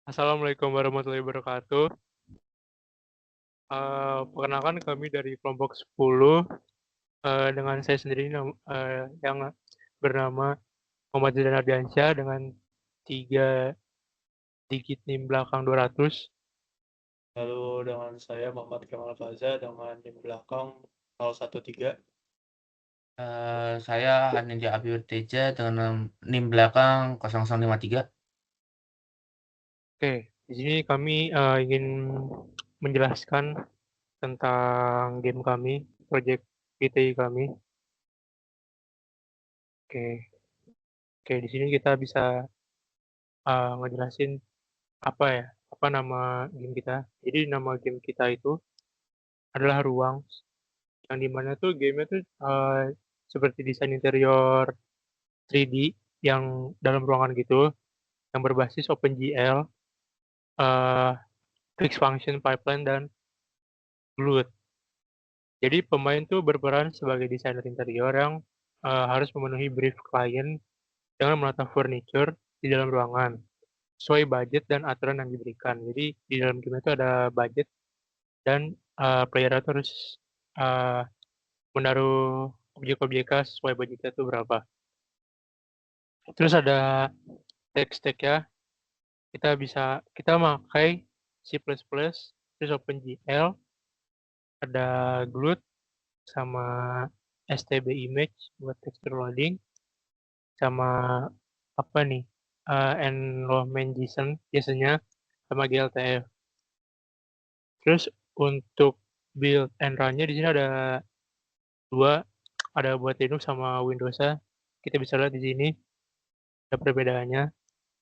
Assalamualaikum warahmatullahi wabarakatuh. Perkenalkan kami dari kelompok 10 dengan saya sendiri yang bernama Muhammad Zidan Ardiansyah dengan 3 digit NIM belakang 200. Lalu dengan saya Muhammad Kemal Faza dengan NIM belakang 013. Saya Hanindya Abiur Teja dengan NIM belakang 0053. Oke, di sini kami ingin menjelaskan tentang game kami, proyek PTI kami. Oke, oke, di sini kita bisa ngejelasin apa nama game kita. Jadi nama game kita itu adalah Ruang, yang dimana tuh gamenya tuh seperti desain interior 3D yang dalam ruangan gitu, yang berbasis OpenGL, uh, fixed function pipeline dan Glued. Jadi pemain tuh berperan sebagai desainer interior yang harus memenuhi brief klien dengan menata furniture di dalam ruangan sesuai budget dan aturan yang diberikan. Jadi di dalam game itu ada budget dan player itu harus uh, menaruh objek-objeknya sesuai budgetnya itu berapa. Terus ada tech-stack ya, kita pakai C++, terus OpenGL, ada Glut, sama STB image buat texture loading, sama apa nih, enrollment JSON biasanya, sama GLTF. Terus untuk build and run-nya di sini ada dua, ada buat Linux sama Windows-nya. Kita bisa lihat di sini ada perbedaannya.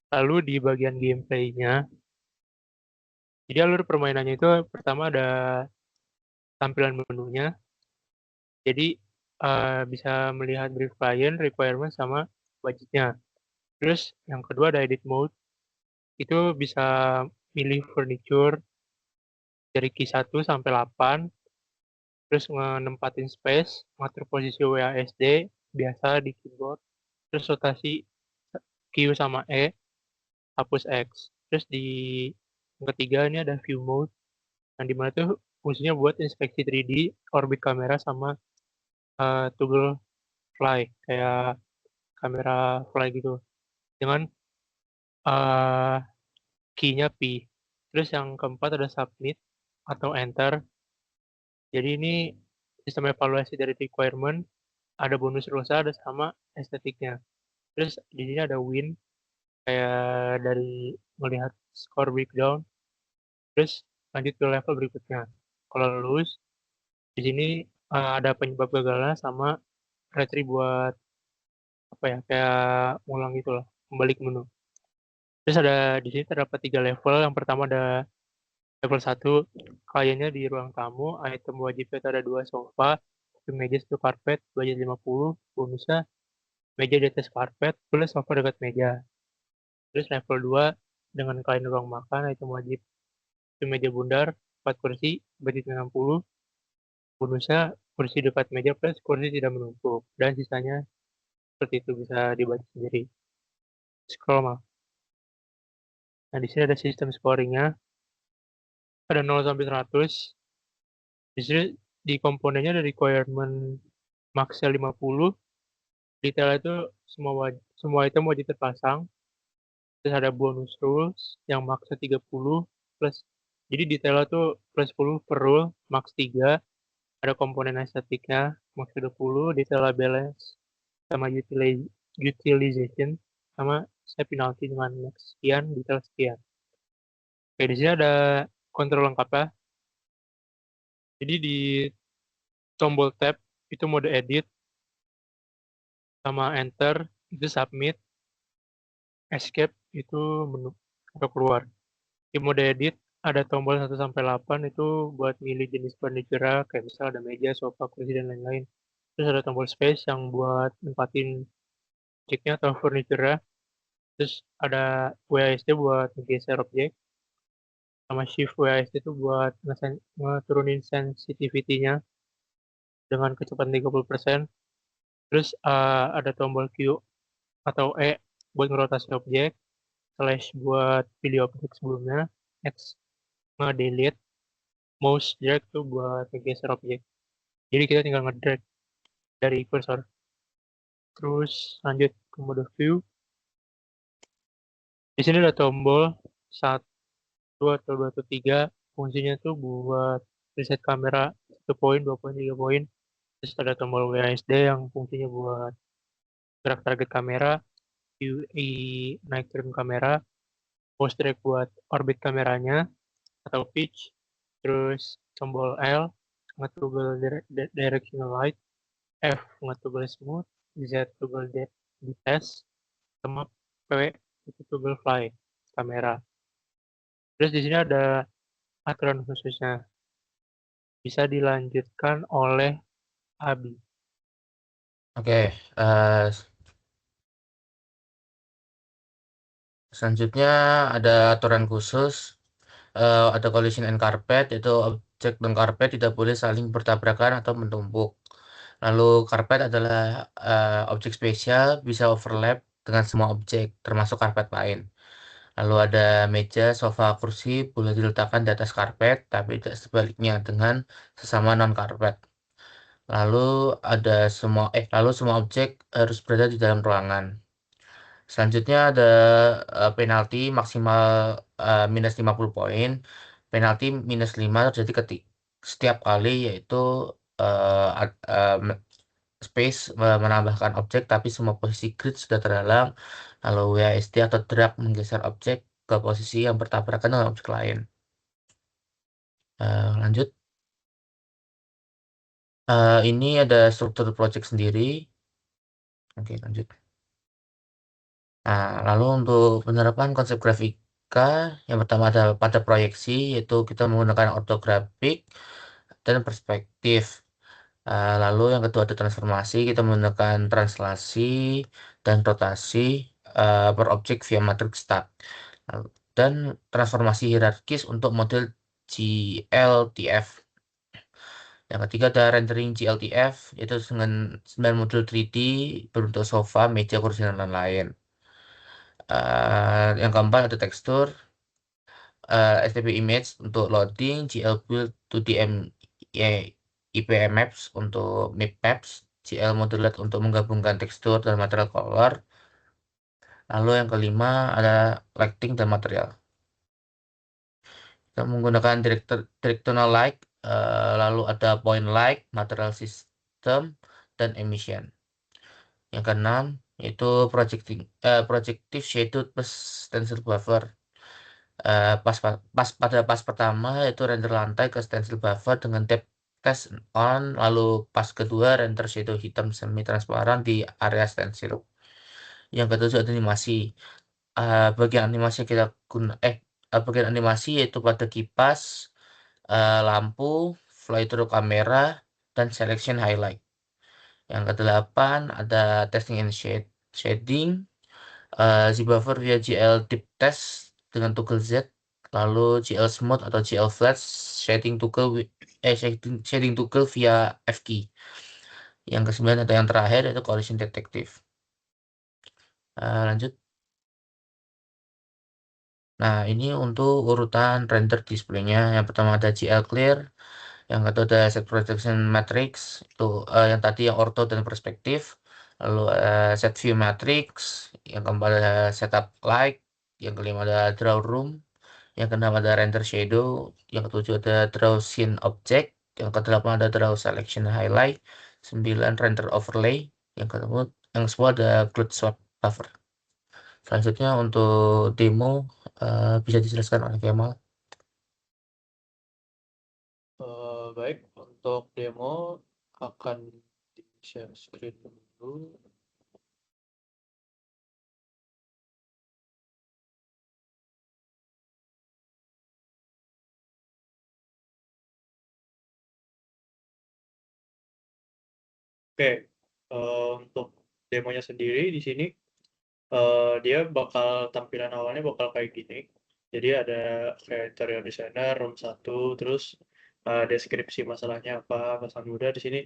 Lalu di bagian gameplay-nya, jadi alur permainannya itu pertama ada tampilan menunya. Jadi bisa melihat brief client, requirement sama budgetnya. Terus yang kedua ada edit mode, itu bisa milih furniture dari Q1 sampai 8, terus menempatin space, ngatur posisi WASD biasa di keyboard, terus rotasi Q sama E, hapus X. Terus di yang ketiga ini ada view mode, yang dimana tuh fungsinya buat inspeksi 3D, orbit kamera sama toggle fly, kayak kamera fly gitu. Dengan uh, key-nya P. Terus yang keempat ada submit atau enter. Jadi ini sistem evaluasi dari requirement, ada bonus rules, ada sama estetiknya. Terus di sini ada win, kayak dari melihat score breakdown. Terus lanjut ke level berikutnya. Kalau lulus, di sini ada penyebab gagalnya sama retry buat apa ya, kayak ngulang gitu lah, kembali ke menu. Terus ada di sini terdapat 3 level. Yang pertama ada level 1, kliennya di ruang tamu, item wajibnya itu ada 2 sofa, satu meja, satu karpet, budget 50, bonusnya meja di atas karpet, plus sofa dekat meja. Terus level 2, dengan klien ruang makan, item wajib itu meja bundar, 4 kursi, budget 60, bonusnya kursi dekat meja plus kursi tidak menumpuk. Dan sisanya seperti itu, bisa dibaca sendiri. Scroll mah. Nah, di sini ada sistem scoringnya, ada 0 sampai 100. Di sini di komponennya ada requirement max-nya 50, detail itu semua item wajib terpasang. Terus ada bonus rules yang max-nya 30 plus, jadi detailnya tuh plus 10 per rule, max 3. Ada komponen estetiknya max 20, detail balance sama utilization sama saya penalti dengan max sekian, detail sekian. Oke, di sini ada kontrol lengkap ya. Jadi di tombol tab itu mode edit, sama enter itu submit, escape itu menu atau keluar. Di mode edit ada tombol 1 sampai 8 itu buat milih jenis furniture kayak misal ada meja, sofa, kursi dan lain-lain. Terus ada tombol space yang buat nempatin objeknya atau furniture. Terus ada WASD buat menggeser objek, sama shift WASD itu buat ngeturunin sensitivity-nya dengan kecepatan 30%. Terus ada tombol Q atau E buat ngerotasi objek, slash buat pilih objek sebelumnya, X nge-delete, mouse drag tuh buat ngegeser objek. Jadi kita tinggal nge-drag dari cursor. Terus lanjut ke mode view. Di sini ada tombol 1 atau 2 atau 3. Fungsinya tuh buat reset kamera 1 poin, 2 poin, 3 poin. Terus ada tombol WASD yang fungsinya buat gerak target kamera, UI naik turun kamera, mouse drag buat orbit kameranya atau pitch, terus tombol L nge-toggle directional light, F nge-toggle smooth, Z toggle detach, sama P itu toggle fly kamera. Terus di sini ada aturan khususnya. Bisa dilanjutkan oleh Abi. Oke, selanjutnya ada aturan khusus, ada collision and carpet, yaitu objek dan karpet tidak boleh saling bertabrakan atau menumpuk. Lalu karpet adalah objek spesial, bisa overlap dengan semua objek, termasuk karpet lain. Lalu ada meja, sofa, kursi boleh diletakkan di atas karpet, tapi tidak sebaliknya dengan sesama non-karpet. Lalu semua objek harus berada di dalam ruangan. Selanjutnya ada penalti maksimal minus 50 poin. Penalti minus 5 terjadi setiap kali, yaitu space menambahkan objek tapi semua posisi grid sudah terhalang. Lalu WASD atau drag menggeser objek ke posisi yang bertabrakan dengan objek lain. Lanjut. Ini ada struktur project sendiri. Oke, lanjut. Nah, lalu untuk penerapan konsep grafika, yang pertama ada pada proyeksi, yaitu kita menggunakan ortografik dan perspektif. Lalu yang kedua ada transformasi, kita menggunakan translasi dan rotasi per objek via matrix stack. Dan transformasi hierarkis untuk model GLTF. Yang ketiga ada rendering GLTF, yaitu dengan 9 modul 3D berbentuk sofa, meja, kursi, dan lain-lain. Yang keempat ada tekstur, STP image untuk loading, GL build 2D IPM maps untuk map maps, GL modulate untuk menggabungkan tekstur dan material color. Lalu yang kelima ada lighting dan material. Kita menggunakan directional light, lalu ada point light, material system, dan emission. Yang keenam itu projective shadow plus stencil buffer. Pada pas pertama itu render lantai ke stencil buffer dengan depth test on, lalu pas kedua render shadow hitam semi transparan di area stencil. Yang ketujuh ada animasi. Bagian animasi bagian animasi yaitu pada kipas, lampu, fly through kamera, dan selection highlight. Yang kedelapan ada testing and shading, Z-buffer via GL deep test dengan toggle Z, lalu GL smooth atau GL flat shading toggle via F key. Yang kesembilan ada yang terakhir yaitu collision detective. Lanjut. Nah, ini untuk urutan render displaynya. Yang pertama ada GL clear, yang kedua ada set projection matrix, itu yang tadi yang ortho dan perspektif. Lalu set view matrix, yang keempat ada setup light, yang kelima ada draw room, yang keenam ada render shadow, yang ketujuh ada draw scene object, yang kedelapan ada draw selection highlight, 9 render overlay, yang semua ada grid swap buffer. Selanjutnya untuk demo bisa dijelaskan oleh Kemal. Baik, untuk demo akan di-share screen dulu. Oke, untuk demonya sendiri di sini dia tampilan awalnya bakal kayak gini. Jadi ada kayak interior designer, room 1, terus deskripsi masalahnya apa, pasangan muda di sini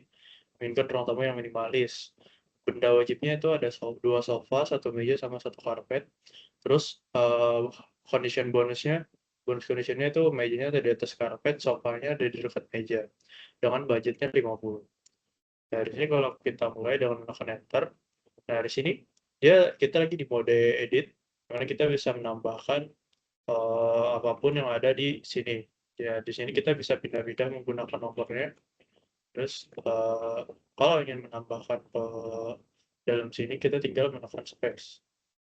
menginginkan ruang tamu yang minimalis. benda wajibnya itu ada 2 sofa, 1 meja, sama 1 karpet. Terus condition bonus conditionnya itu mejanya ada di atas karpet, sofanya ada di dekat meja, dengan budgetnya 50. Dari sini kalau kita mulai dengan menekan enter, nah di sini kita lagi di mode edit, dimana kita bisa menambahkan apapun yang ada di sini. Ya di sini kita bisa pindah-pindah menggunakan nomornya. Terus kalau ingin menambahkan ke dalam sini kita tinggal menekan space.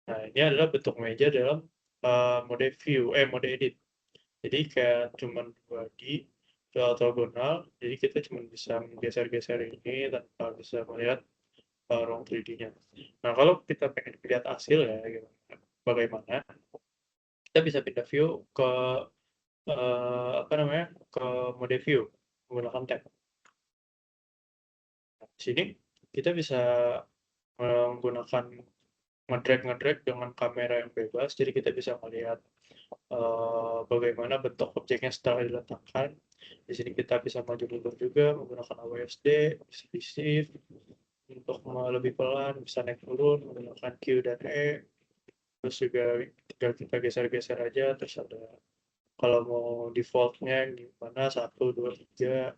Nah ini adalah bentuk meja dalam mode edit. Jadi kayak cuman 2D ortogonal, jadi kita cuma bisa menggeser-geser ini tanpa bisa melihat ruang 3D-nya. Nah kalau kita pengen lihat hasil ya bagaimana, kita bisa pindah view ke ke mode view menggunakan tab. Di sini kita bisa menggunakan ngedrag dengan kamera yang bebas, jadi kita bisa melihat bagaimana bentuk objeknya setelah diletakkan. Di sini kita bisa maju mundur juga menggunakan AWSD, bisa di shift untuk lebih pelan, bisa naik turun menggunakan Q dan E. Terus juga tinggal kita geser-geser aja, terus ada kalau mau defaultnya gimana, 1, 2, 3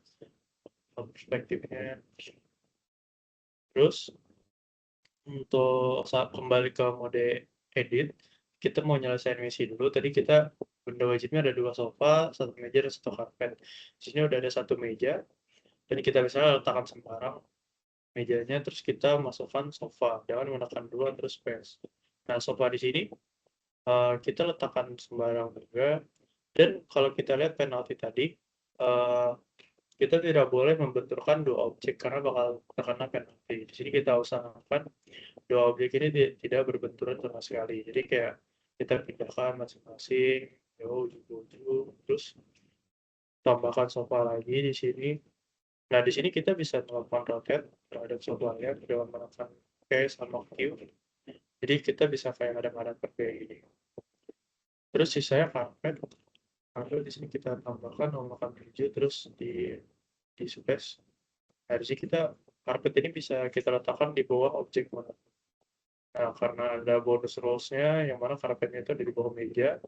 perspektifnya. Terus untuk saat kembali ke mode edit, kita mau nyelesain misi dulu. Tadi kita benda wajibnya ada 2 sofa, 1 meja, dan 1 karpet. Di sini udah ada 1 meja, dan kita bisa letakkan sembarang mejanya, terus kita masukkan sofa dengan menekan 2 terus space. Nah sofa di sini kita letakkan sembarang juga, dan kalau kita lihat penalti tadi, kita tidak boleh membenturkan 2 objek karena bakal terkena penalti. Di sini kita usahakan 2 objek ini tidak berbenturan sama sekali. Jadi kayak kita pindahkan masing-masing jauh, terus tambahkan sofa lagi di sini. Nah di sini kita bisa melakukan rotate terhadap sofanya dengan menekan P sama Q. Jadi kita bisa kayak ada kayak ini. Terus sisanya karpet. Karpet di sini kita tambahkan menggunakan 7 terus di space. Nah di sini karpet ini bisa kita letakkan di bawah objek mana. Nah, karena ada bonus rules-nya, yang mana karpetnya itu ada di bawah meja,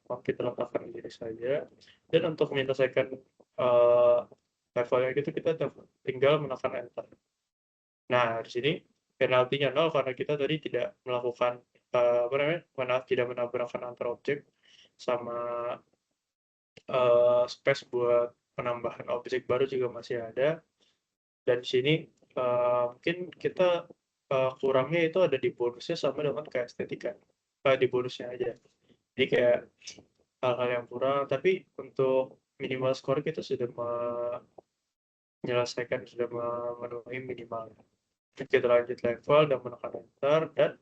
maka kita letakkan di sini saja. Dan untuk menyelesaikan levelnya gitu, kita tinggal menekan enter. Nah, di sini penaltinya 0 karena kita tadi tidak melakukan tidak menabrakkan antar objek sama space buat penambahan objek baru juga masih ada. Dan di sini mungkin kita kurangnya itu ada di bonusnya sama dengan kayak estetika, di bonusnya aja. Jadi kayak hal-hal yang kurang, tapi untuk minimal score kita sudah menyelesaikan, sudah memenuhi minimal. Kita lanjut level dan menekan enter, dan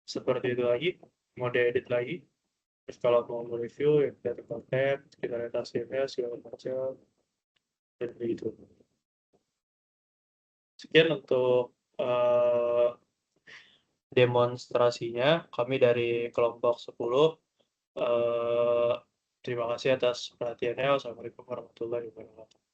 seperti itu lagi, mode edit lagi. Terus kalau mau review, ya kita tekan tab, kita lihat hasilnya, segala macam, dan begitu. Sekian untuk demonstrasinya kami dari kelompok 10. Terima kasih atas perhatiannya. Wassalamualaikum warahmatullahi wabarakatuh.